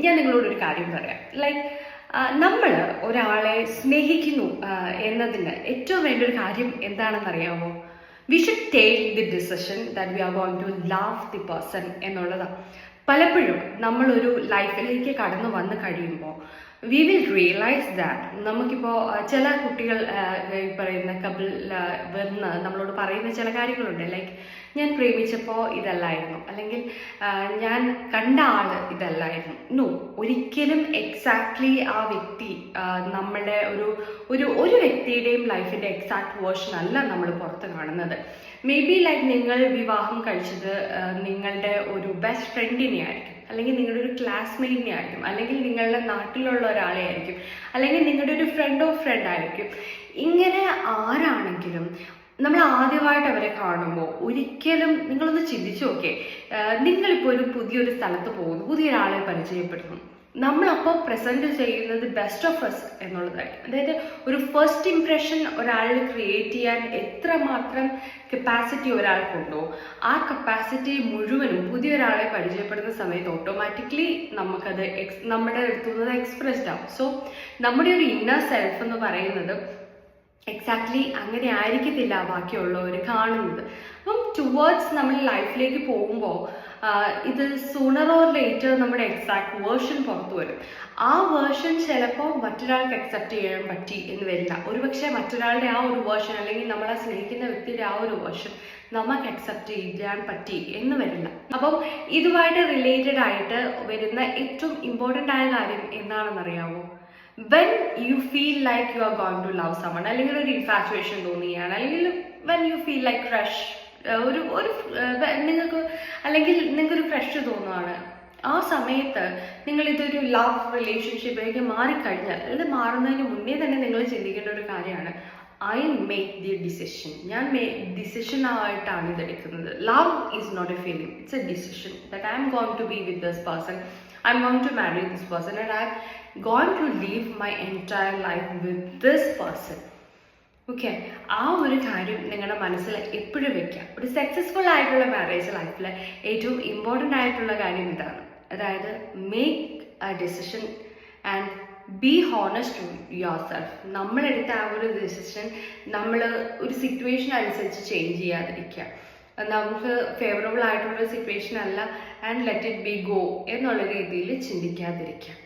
ഞാൻ നിങ്ങളോടൊരു കാര്യം പറയാം. ലൈക്ക് നമ്മൾ ഒരാളെ സ്നേഹിക്കുന്നു എന്നതിന് ഏറ്റവും വേണ്ട ഒരു കാര്യം എന്താണെന്നറിയാമോ? We should take the decision that we are going to love the person എന്നുള്ളതാണ്. പലപ്പോഴും നമ്മളൊരു ലൈഫിലേക്ക് കടന്നു വന്നു കഴിയുമ്പോൾ വി വിൽ റിയലൈസ് ദാറ്റ് നമുക്കിപ്പോൾ ചില കുട്ടികൾ ഈ പറയുന്ന കപ്പിൾ വന്ന് നമ്മളോട് പറയുന്ന ചില കാര്യങ്ങളുണ്ട്. ലൈക്ക് ഞാൻ പ്രേമിച്ചപ്പോൾ ഇതല്ലായിരുന്നു, അല്ലെങ്കിൽ ഞാൻ കണ്ട ആള് ഇതല്ലായിരുന്നു. നോ, ഒരിക്കലും എക്സാക്ട്ലി ആ വ്യക്തി നമ്മളുടെ ഒരു വ്യക്തിയുടെയും ലൈഫിൻ്റെ എക്സാക്ട് വേർഷൻ അല്ല നമ്മൾ പുറത്ത് കാണുന്നത്. മേ ബി ലൈക്ക് നിങ്ങൾ വിവാഹം കഴിച്ചത് നിങ്ങളുടെ ഒരു ബെസ്റ്റ് ഫ്രണ്ടിനെ ആയിരിക്കും, അല്ലെങ്കിൽ നിങ്ങളുടെ ഒരു ക്ലാസ്മേറ്റിനെ ആയിരിക്കും, അല്ലെങ്കിൽ നിങ്ങളുടെ നാട്ടിലുള്ള ഒരാളെ ആയിരിക്കും, അല്ലെങ്കിൽ നിങ്ങളുടെ ഒരു ഫ്രണ്ട് ഓഫ് ഫ്രണ്ട് ആയിരിക്കും. ഇങ്ങനെ ആരാണെങ്കിലും നമ്മൾ ആദ്യമായിട്ട് അവരെ കാണുമ്പോൾ ഒരിക്കലും നിങ്ങളൊന്ന് ചിന്തിച്ചു നോക്കേ, നിങ്ങളിപ്പോൾ പുതിയൊരു സ്ഥലത്ത് പോകുന്നു, പുതിയൊരാളെ പരിചയപ്പെടുന്നു, നമ്മളപ്പോൾ പ്രസന്റ് ചെയ്യുന്നത് ബെസ്റ്റ് ഓഫ് us എന്നുള്ളതായിരിക്കും. അതായത് ഒരു ഫസ്റ്റ് ഇംപ്രഷൻ ഒരാളിൽ ക്രിയേറ്റ് ചെയ്യാൻ എത്രമാത്രം കപ്പാസിറ്റി ഒരാൾക്കുണ്ടോ ആ കപ്പാസിറ്റി മുഴുവനും പുതിയൊരാളെ പരിചയപ്പെടുന്ന സമയത്ത് ഓട്ടോമാറ്റിക്കലി നമുക്കത് നമ്മുടെ അടുത്തുനിന്ന് എക്സ്പ്രസ്ഡ് ആവും. സോ നമ്മുടെ ഒരു ഇന്നർ സെൽഫ് എന്ന് പറയുന്നത് എക്സാക്ട്ലി അങ്ങനെ ആയിരിക്കത്തില്ല ബാക്കിയുള്ളവർ കാണുന്നത്. അപ്പം ടുവേർഡ്സ് നമ്മൾ ലൈഫിലേക്ക് പോകുമ്പോൾ ഇത് സൂണർ ഓർ ലേറ്റർ നമ്മുടെ എക്സാക്ട് വേർഷൻ പുറത്തു വരും. ആ വേർഷൻ ചിലപ്പോൾ മറ്റൊരാൾക്ക് അക്സെപ്റ്റ് ചെയ്യാൻ പറ്റി എന്ന് വരില്ല. ഒരുപക്ഷെ മറ്റൊരാളുടെ ആ ഒരു വേർഷൻ, അല്ലെങ്കിൽ നമ്മളെ സ്നേഹിക്കുന്ന വ്യക്തിയുടെ ആ ഒരു വേർഷൻ നമുക്ക് അക്സെപ്റ്റ് ചെയ്യാൻ പറ്റി എന്ന് വരില്ല. അപ്പം ഇതുമായിട്ട് റിലേറ്റഡ് ആയിട്ട് വരുന്ന ഏറ്റവും ഇമ്പോർട്ടൻ്റ് ആയ കാര്യം എന്താണെന്നറിയാമോ? when you feel like you are going to love someone, അല്ലെങ്കിൽ ഒരു ഇൻഫാച്വേഷൻ തോന്നുകയാണ്, അല്ലെങ്കിൽ when you feel like crush, നിങ്ങൾക്കൊരു ക്രഷ് തോന്നുകയാണ്, ആ സമയത്ത് നിങ്ങൾ ഇതൊരു ലവ് റിലേഷൻഷിപ്പിലേക്ക് മാറിക്കഴിഞ്ഞാൽ, അല്ലെങ്കിൽ മാറുന്നതിന് മുന്നേ തന്നെ നിങ്ങൾ ചിന്തിക്കേണ്ട ഒരു കാര്യമാണ്, ഐ മേക്ക് ദി ഡിസിഷൻ. ഞാൻ ഡിസിഷനായിട്ടാണ് ഇതെടുക്കുന്നത്. Love is not a feeling, it's a decision that I am going to be with this person, I'm going to marry this person, and I'm going to live my entire life with this person. Okay, ആ ഒരു കാര്യം നിങ്ങളുടെ മനസ്സിൽ എപ്പോഴും വെക്കാം. ഒരു successful ആയിട്ടുള്ള marriage ലൈഫിൽ ഏറ്റവും ഇമ്പോർട്ടൻ്റ് ആയിട്ടുള്ള കാര്യം ഇതാണ്. അതായത് make a decision and be honest to yourself. നമ്മളെടുത്ത ആ ഒരു ഡിസിഷൻ നമ്മൾ ഒരു സിറ്റുവേഷൻ അനുസരിച്ച് ചേഞ്ച് ചെയ്യാതിരിക്കുക. നമുക്ക് ഫേവറബിൾ ആയിട്ടുള്ള സിറ്റുവേഷൻ അല്ല, and let it be go എന്നുള്ള രീതിയിൽ ചിന്തിക്കാതിരിക്കുക.